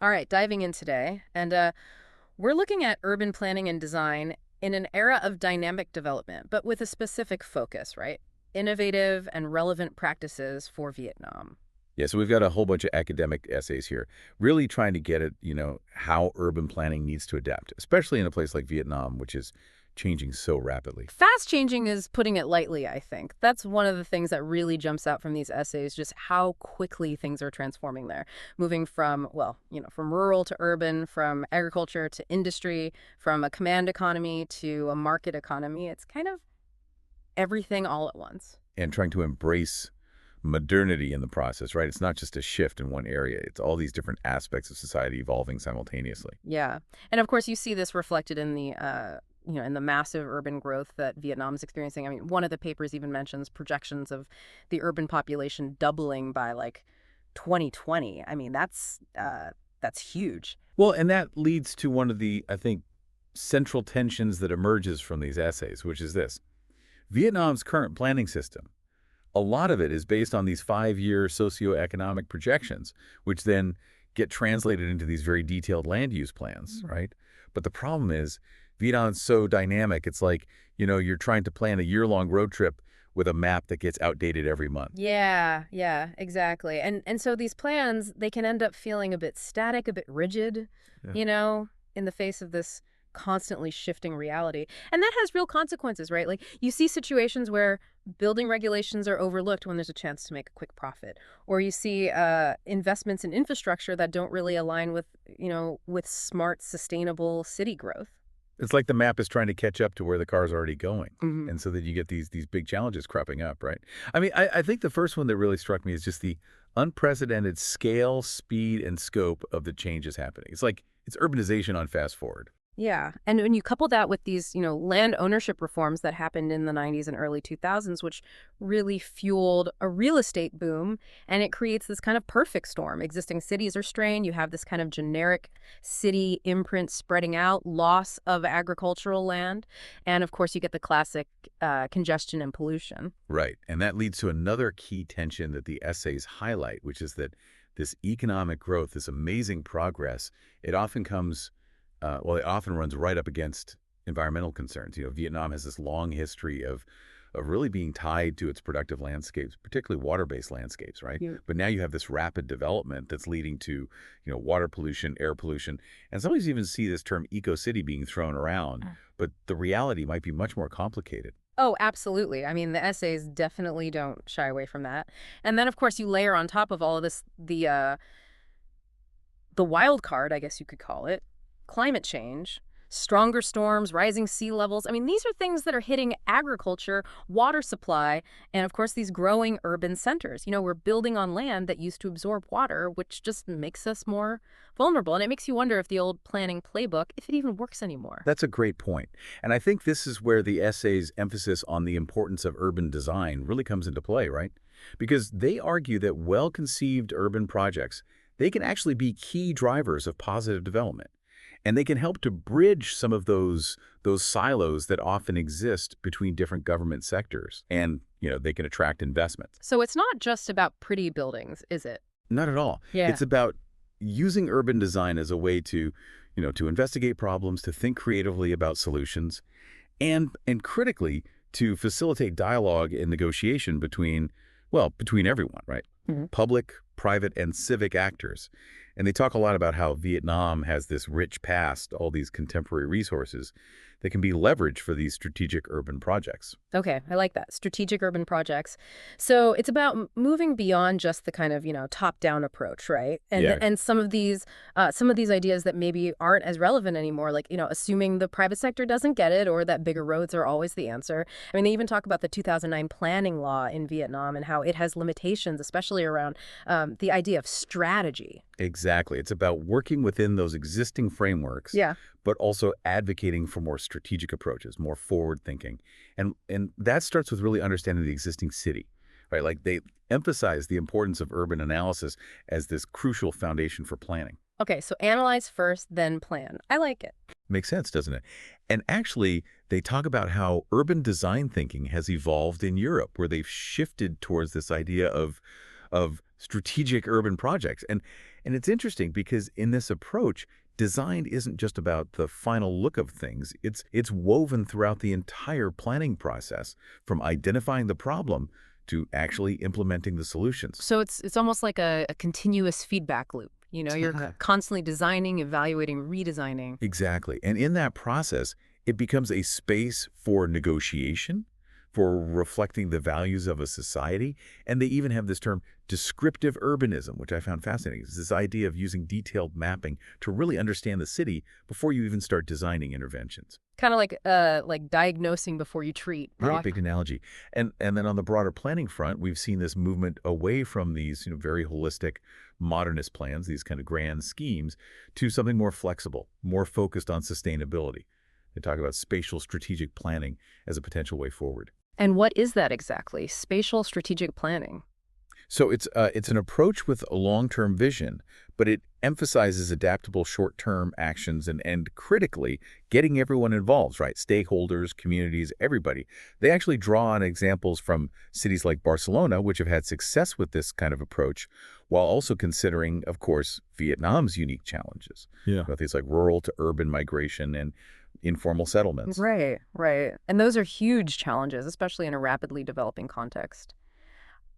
All right, diving in today. And we're looking at urban planning and design in an era of dynamic development, but with a specific focus, right? Innovative and relevant practices for Vietnam. Yeah, so we've got a whole bunch of academic essays here, really trying to get at, how urban planning needs to adapt, especially in a place like Vietnam, which is changing so rapidly. Fast changing is putting it lightly, I think. That's one of the things that really jumps out from these essays, just how quickly things are transforming there. Moving from, well, from rural to urban, from agriculture to industry, from a command economy to a market economy. It's kind of everything all at once. And trying to embrace modernity in the process, right? It's not just a shift in one area. It's all these different aspects of society evolving simultaneously. Yeah. And of course, you see this reflected in the massive urban growth that Vietnam's experiencing. I mean, one of the papers even mentions projections of the urban population doubling by like 2020. I mean, that's huge. Well, and that leads to one of the, I think, central tensions that emerges from these essays, which is this. Vietnam's current planning system, a lot of it is based on these 5-year socioeconomic projections, which then get translated into these very detailed land use plans, right? But the problem is Vietnam's so dynamic. It's like, you're trying to plan a year-long road trip with a map that gets outdated every month. Yeah, exactly. And so these plans, they can end up feeling a bit static, a bit rigid, Yeah. in the face of this constantly shifting reality. And that has real consequences, right? Like you see situations where building regulations are overlooked when there's a chance to make a quick profit, or you see investments in infrastructure that don't really align with smart, sustainable city growth. It's like the map is trying to catch up to where the car's already going. Hmm. And so that you get these big challenges cropping up, right? I mean, I think the first one that really struck me is just the unprecedented scale, speed, and scope of the changes happening. It's like it's urbanization on fast forward. Yeah. And when you couple that with these, land ownership reforms that happened in the 90s and early 2000s, which really fueled a real estate boom, and it creates this kind of perfect storm. Existing cities are strained. You have this kind of generic city imprint spreading out, loss of agricultural land. And of course, you get the classic congestion and pollution. Right. And that leads to another key tension that the essays highlight, which is that this economic growth, this amazing progress, it often comes it often runs right up against environmental concerns. Vietnam has this long history of really being tied to its productive landscapes, particularly water-based landscapes, right? Yeah. But now you have this rapid development that's leading to, water pollution, air pollution, and sometimes even see this term eco-city being thrown around, but the reality might be much more complicated. Oh, absolutely. I mean, the essays definitely don't shy away from that. And then, of course, you layer on top of all of this the wild card, I guess you could call it, climate change, stronger storms, rising sea levels. I mean, these are things that are hitting agriculture, water supply, and of course, these growing urban centers. We're building on land that used to absorb water, which just makes us more vulnerable. And it makes you wonder if the old planning playbook, if it even works anymore. That's a great point. And I think this is where the essay's emphasis on the importance of urban design really comes into play, right? Because they argue that well-conceived urban projects, they can actually be key drivers of positive development. And they can help to bridge some of those silos that often exist between different government sectors. And, they can attract investment. So it's not just about pretty buildings, is it? Not at all. Yeah. It's about using urban design as a way to, to investigate problems, to think creatively about solutions, and critically, to facilitate dialogue and negotiation between everyone, right? Mhm. Public, private, and civic actors. And they talk a lot about how Vietnam has this rich past, all these contemporary resources that can be leveraged for these strategic urban projects. Okay, I like that. Strategic urban projects. So it's about moving beyond just the kind of, top-down approach, right? And Yeah. and some of these ideas that maybe aren't as relevant anymore, like, assuming the private sector doesn't get it or that bigger roads are always the answer. I mean, they even talk about the 2009 planning law in Vietnam and how it has limitations, especially around the idea of strategy. Exactly. It's about working within those existing frameworks, Yeah. but also advocating for more strategic approaches, more forward thinking. And that starts with really understanding the existing city, right? Like they emphasize the importance of urban analysis as this crucial foundation for planning. Okay, so analyze first, then plan. I like it. Makes sense, doesn't it? And actually, they talk about how urban design thinking has evolved in Europe, where they've shifted towards this idea of strategic urban projects. And it's interesting because in this approach, design isn't just about the final look of things. It's woven throughout the entire planning process, from identifying the problem to actually implementing the solutions. So it's almost like a continuous feedback loop. You're constantly designing, evaluating, redesigning. Exactly. And in that process, it becomes a space for negotiation, for reflecting the values of a society. And they even have this term descriptive urbanism, which I found fascinating. It's this idea of using detailed mapping to really understand the city before you even start designing interventions. Kind of like diagnosing before you treat, Right, right? big analogy. And then on the broader planning front, we've seen this movement away from these, very holistic modernist plans, these kind of grand schemes, to something more flexible, more focused on sustainability. They talk about spatial strategic planning as a potential way forward. And what is that exactly? Spatial strategic planning. So it's an approach with a long-term vision, but it emphasizes adaptable short-term actions and critically getting everyone involved, right? Stakeholders, communities, everybody. They actually draw on examples from cities like Barcelona, which have had success with this kind of approach, while also considering, of course, Vietnam's unique challenges. Yeah. Mm. With things like rural to urban migration and informal settlements. Right, right. And those are huge challenges, especially in a rapidly developing context.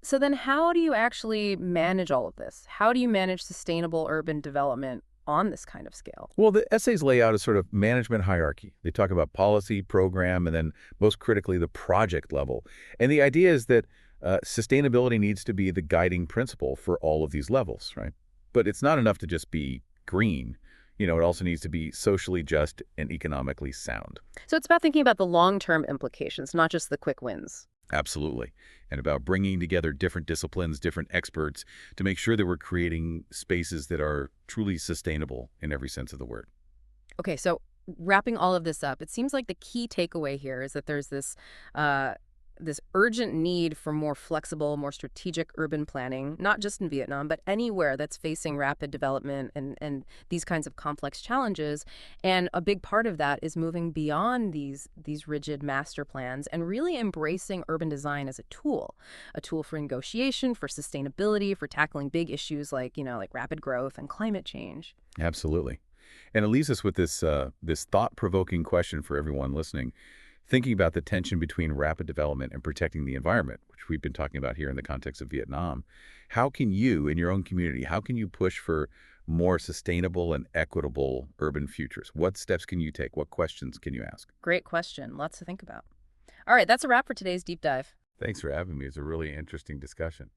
So then how do you actually manage all of this? How do you manage sustainable urban development on this kind of scale? Well, the essays lay out a sort of management hierarchy. They talk about policy, program, and then most critically, the project level. And the idea is that sustainability needs to be the guiding principle for all of these levels, right? But it's not enough to just be green. It also needs to be socially just and economically sound. So it's about thinking about the long-term implications, not just the quick wins. Absolutely. And about bringing together different disciplines, different experts to make sure that we're creating spaces that are truly sustainable in every sense of the word. Okay, so wrapping all of this up, it seems like the key takeaway here is that there's this urgent need for more flexible, more strategic urban planning, not just in Vietnam, but anywhere that's facing rapid development and these kinds of complex challenges. And a big part of that is moving beyond these rigid master plans and really embracing urban design as a tool for negotiation, for sustainability, for tackling big issues like rapid growth and climate change. Absolutely. And it leaves us with this thought-provoking question for everyone listening. Thinking about the tension between rapid development and protecting the environment, which we've been talking about here in the context of Vietnam, how can you, in your own community, how can you push for more sustainable and equitable urban futures? What steps can you take? What questions can you ask? Great question. Lots to think about. All right, that's a wrap for today's deep dive. Thanks for having me. It's a really interesting discussion.